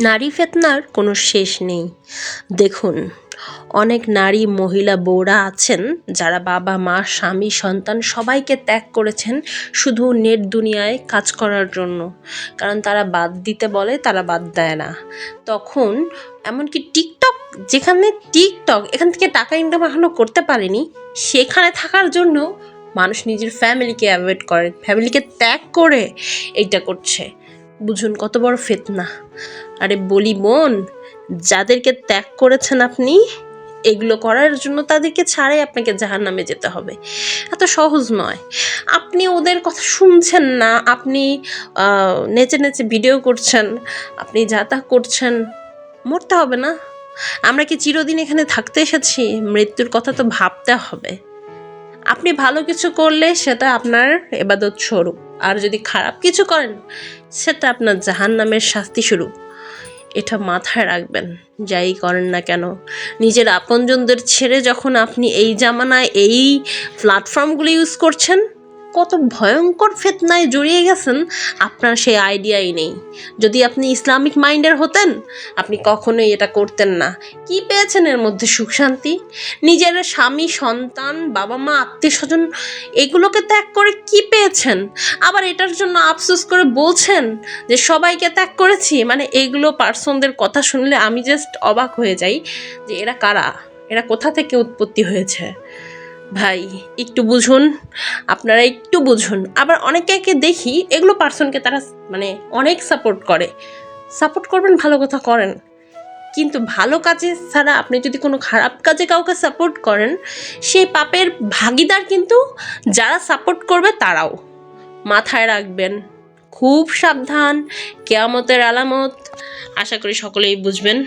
নারী ফেতনার কোনো শেষ নেই। দেখুন, অনেক নারী মহিলা বউরা আছেন যারা বাবা মা স্বামী সন্তান সবাইকে ত্যাগ করেছেন শুধু নেট দুনিয়ায় কাজ করার জন্য। কারণ তারা বাদ দিতে বলে, তারা বাদ দেয় না। তখন এমনকি টিকটক, যেখানে টিকটক এখান থেকে টাকা ইনকাম এখনও করতে পারেনি, সেখানে থাকার জন্য মানুষ নিজের ফ্যামিলিকে অ্যাভয়েড করে, ফ্যামিলিকে ত্যাগ করে এইটা করছে। বুঝুন কত বড় ফিতনা। আরে বলি বোন, যাদেরকে ত্যাগ করেছেন আপনি, এগুলো করার জন্য তাদেরকে ছাড়াই আপনাকে জাহান্নামে যেতে হবে। এত সহজ নয়। আপনি ওদের কথা শুনছেন না, আপনি নেচে নেচে ভিডিও করছেন, আপনি যা তা করছেন। মরতে হবে না? আমরা কি চিরদিন এখানে থাকতে এসেছি? মৃত্যুর কথা তো ভাবতে হবে। আপনি ভালো কিছু করলে সেটা আপনার ইবাদত স্বরূপ, আর যদি খারাপ কিছু করেন সেটা আপনার জাহান্নামের শাস্তি স্বরূপ। এটা মাথায় রাখবেন। যাই করেন না কেন, নিজের আপনজনদের ছেড়ে যখন আপনি এই জামানায় এই প্ল্যাটফর্মগুলো ইউজ করছেন, কত ভয়ঙ্কর ফিতনায় জড়িয়ে গেছেন আপনার সেই আইডিয়াই নেই। যদি আপনি ইসলামিক মাইন্ডের হতেন, আপনি কখনোই এটা করতেন না। কি পেয়েছেন এর মধ্যে? সুখ শান্তি? নিজের স্বামী সন্তান বাবা মা আত্মীয় স্বজন এগুলোকে ত্যাগ করে কি পেয়েছেন? আবার এটার জন্য আফসোস করে বলছেন যে সবাইকে ত্যাগ করেছি। মানে এইগুলো পার্সনদের কথা শুনলে আমি জাস্ট অবাক হয়ে যাই যে এরা কারা, এরা কোথা থেকে উৎপত্তি হয়েছে। ভাই একটু বুঝুন, আপনারা একটু বুঝুন। আবার অনেকে দেখি এগুলো পার্সনকে তারা মানে অনেক সাপোর্ট করবেন, ভালো কথা করেন, কিন্তু ভালো কাজে ছাড়া আপনি যদি কোনো খারাপ কাজে কাউকে সাপোর্ট করেন, সেই পাপের ভাগিদার কিন্তু যারা সাপোর্ট করবে তারাও। মাথায় রাখবেন, খুব সাবধান। কিয়ামতের আলামত। আশা করি সকলেই বুঝবেন।